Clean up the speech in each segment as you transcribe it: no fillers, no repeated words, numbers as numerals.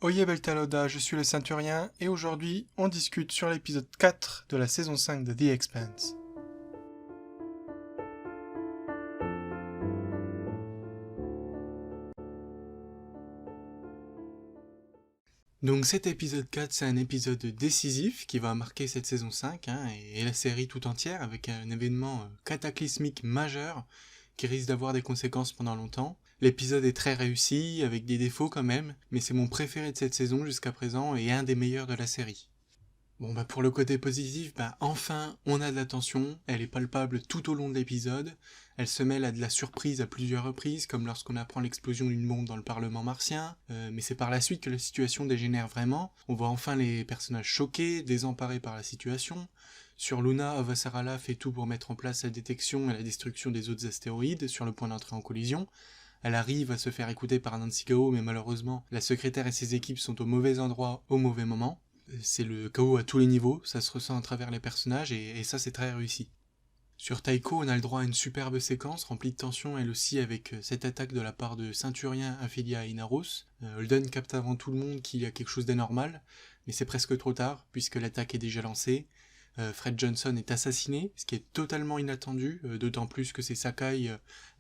Oye Beltaloda, je suis le Ceinturien et aujourd'hui on discute sur l'épisode 4 de la saison 5 de The Expanse. Donc cet épisode 4 c'est un épisode décisif qui va marquer cette saison 5 et la série tout entière avec un événement cataclysmique majeur qui risque d'avoir des conséquences pendant longtemps. L'épisode est très réussi, avec des défauts quand même, mais c'est mon préféré de cette saison jusqu'à présent et un des meilleurs de la série. Bon pour le côté positif, enfin on a de la tension, elle est palpable tout au long de l'épisode, elle se mêle à de la surprise à plusieurs reprises, comme lorsqu'on apprend l'explosion d'une bombe dans le Parlement martien, mais c'est par la suite que la situation dégénère vraiment, on voit enfin les personnages choqués, désemparés par la situation. Sur Luna, Avasarala fait tout pour mettre en place la détection et la destruction des autres astéroïdes sur le point d'entrer en collision. Elle arrive à se faire écouter par Nancy Gao, mais malheureusement, la secrétaire et ses équipes sont au mauvais endroit au mauvais moment. C'est le chaos à tous les niveaux, ça se ressent à travers les personnages et ça c'est très réussi. Sur Taiko, on a le droit à une superbe séquence remplie de tension elle aussi avec cette attaque de la part de Ceinturien affilié à Inaros. Holden capte avant tout le monde qu'il y a quelque chose d'anormal, mais c'est presque trop tard puisque l'attaque est déjà lancée. Fred Johnson est assassiné, ce qui est totalement inattendu, d'autant plus que c'est Sakai,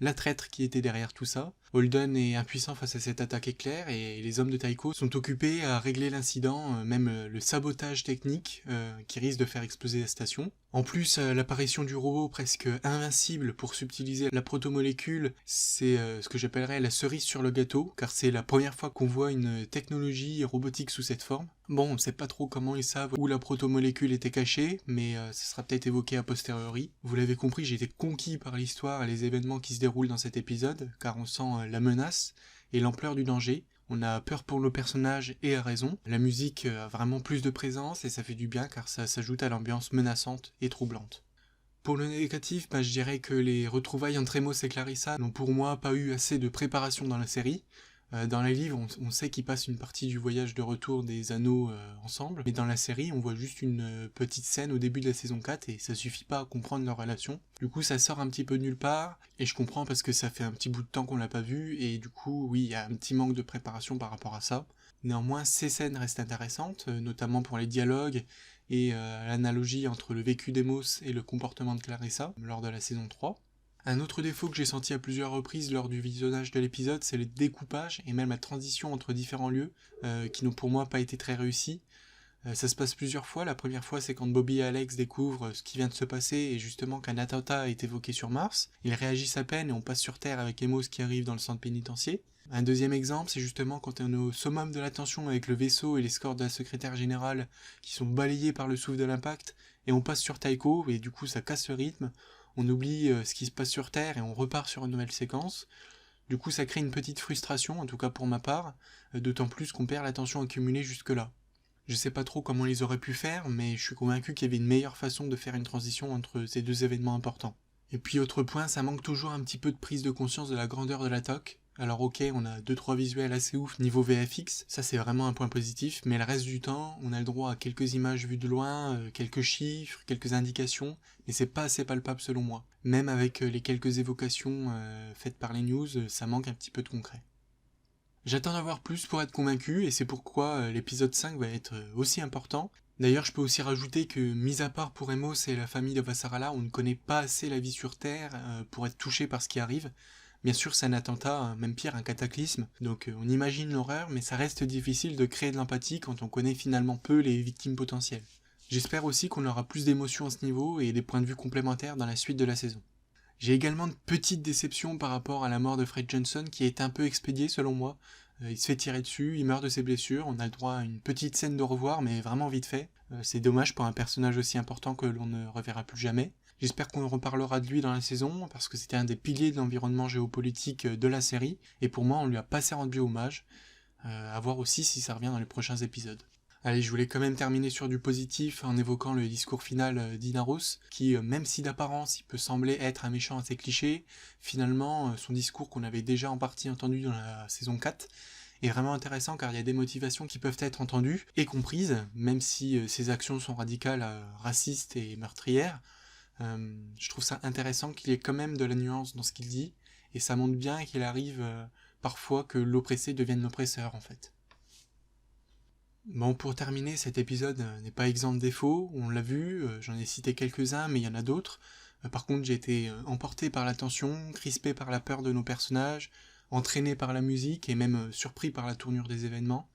la traître, qui était derrière tout ça. Holden est impuissant face à cette attaque éclair et les hommes de Taiko sont occupés à régler l'incident, même le sabotage technique qui risque de faire exploser la station. En plus, l'apparition du robot presque invincible pour subtiliser la protomolécule, c'est ce que j'appellerais la cerise sur le gâteau, car c'est la première fois qu'on voit une technologie robotique sous cette forme. Bon, on sait pas trop comment ils savent où la protomolécule était cachée, mais ça sera peut-être évoqué a posteriori. Vous l'avez compris, j'ai été conquis par l'histoire et les événements qui se déroulent dans cet épisode, car on sent la menace et l'ampleur du danger. On a peur pour nos personnages et à raison. La musique a vraiment plus de présence et ça fait du bien car ça s'ajoute à l'ambiance menaçante et troublante. Pour le négatif, je dirais que les retrouvailles entre Emos et Clarissa n'ont pour moi pas eu assez de préparation dans la série. Dans les livres, on sait qu'ils passent une partie du voyage de retour des anneaux ensemble, mais dans la série, on voit juste une petite scène au début de la saison 4 et ça suffit pas à comprendre leur relation. Du coup, ça sort un petit peu de nulle part, et je comprends parce que ça fait un petit bout de temps qu'on l'a pas vu, et du coup, oui, il y a un petit manque de préparation par rapport à ça. Néanmoins, ces scènes restent intéressantes, notamment pour les dialogues et l'analogie entre le vécu d'Emos et le comportement de Clarissa lors de la saison 3. Un autre défaut que j'ai senti à plusieurs reprises lors du visionnage de l'épisode, c'est le découpage et même la transition entre différents lieux, qui n'ont pour moi pas été très réussis. Ça se passe plusieurs fois. La première fois, c'est quand Bobby et Alex découvrent ce qui vient de se passer et justement qu'un attentat est évoqué sur Mars. Ils réagissent à peine et on passe sur Terre avec Emos qui arrive dans le centre pénitentiaire. Un deuxième exemple, c'est justement quand on est au summum de la tension avec le vaisseau et l'escorte de la secrétaire générale qui sont balayés par le souffle de l'impact et on passe sur Taiko et du coup ça casse le rythme. On oublie ce qui se passe sur Terre et on repart sur une nouvelle séquence. Du coup ça crée une petite frustration, en tout cas pour ma part, d'autant plus qu'on perd l'attention accumulée jusque-là. Je sais pas trop comment ils auraient pu faire, mais je suis convaincu qu'il y avait une meilleure façon de faire une transition entre ces deux événements importants. Et puis autre point, ça manque toujours un petit peu de prise de conscience de la grandeur de la toque. Alors ok, on a 2-3 visuels assez ouf niveau VFX, ça c'est vraiment un point positif, mais le reste du temps, on a le droit à quelques images vues de loin, quelques chiffres, quelques indications, mais c'est pas assez palpable selon moi. Même avec les quelques évocations faites par les news, ça manque un petit peu de concret. J'attends d'avoir plus pour être convaincu, et c'est pourquoi l'épisode 5 va être aussi important. D'ailleurs, je peux aussi rajouter que, mis à part pour Emos et la famille de Vassarala, on ne connaît pas assez la vie sur Terre pour être touché par ce qui arrive. Bien sûr, c'est un attentat, même pire, un cataclysme, donc on imagine l'horreur, mais ça reste difficile de créer de l'empathie quand on connaît finalement peu les victimes potentielles. J'espère aussi qu'on aura plus d'émotions à ce niveau et des points de vue complémentaires dans la suite de la saison. J'ai également de petites déceptions par rapport à la mort de Fred Johnson qui est un peu expédiée selon moi. Il se fait tirer dessus, il meurt de ses blessures, on a le droit à une petite scène de revoir mais vraiment vite fait. C'est dommage pour un personnage aussi important que l'on ne reverra plus jamais. J'espère qu'on reparlera de lui dans la saison parce que c'était un des piliers de l'environnement géopolitique de la série et pour moi on lui a pas assez rendu hommage. À voir aussi si ça revient dans les prochains épisodes. Allez, je voulais quand même terminer sur du positif en évoquant le discours final d'Inaros, qui, même si d'apparence il peut sembler être un méchant assez cliché, finalement, son discours qu'on avait déjà en partie entendu dans la saison 4 est vraiment intéressant car il y a des motivations qui peuvent être entendues et comprises, même si ses actions sont radicales, racistes et meurtrières. Je trouve ça intéressant qu'il y ait quand même de la nuance dans ce qu'il dit, et ça montre bien qu'il arrive parfois que l'oppressé devienne l'oppresseur en fait. Bon, pour terminer, cet épisode n'est pas exempt de défauts, on l'a vu, j'en ai cité quelques-uns, mais il y en a d'autres. Par contre, j'ai été emporté par la tension, crispé par la peur de nos personnages, entraîné par la musique et même surpris par la tournure des événements.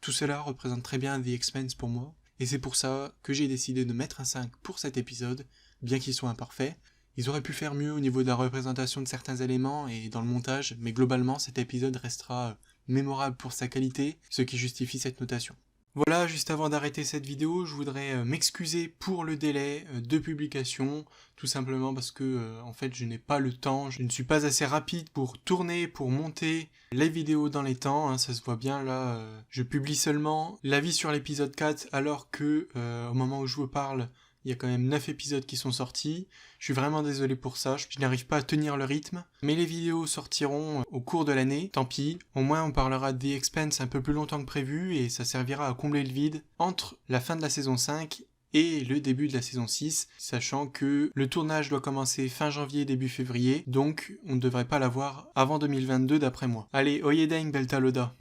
Tout cela représente très bien The Expanse pour moi, et c'est pour ça que j'ai décidé de mettre un 5 pour cet épisode, bien qu'il soit imparfait. Ils auraient pu faire mieux au niveau de la représentation de certains éléments et dans le montage, mais globalement cet épisode restera mémorable pour sa qualité, ce qui justifie cette notation. Voilà, juste avant d'arrêter cette vidéo, je voudrais m'excuser pour le délai de publication, tout simplement parce que en fait je n'ai pas le temps, je ne suis pas assez rapide pour tourner, pour monter les vidéos dans les temps, hein, ça se voit bien là, je publie seulement l'avis sur l'épisode 4 alors que au moment où je vous parle, il y a quand même 9 épisodes qui sont sortis. Je suis vraiment désolé pour ça, je n'arrive pas à tenir le rythme. Mais les vidéos sortiront au cours de l'année, tant pis. Au moins on parlera de The Expanse un peu plus longtemps que prévu et ça servira à combler le vide entre la fin de la saison 5 et le début de la saison 6, sachant que le tournage doit commencer fin janvier, début février, donc on ne devrait pas l'avoir avant 2022 d'après moi. Allez, Oyedeng Beltaloda.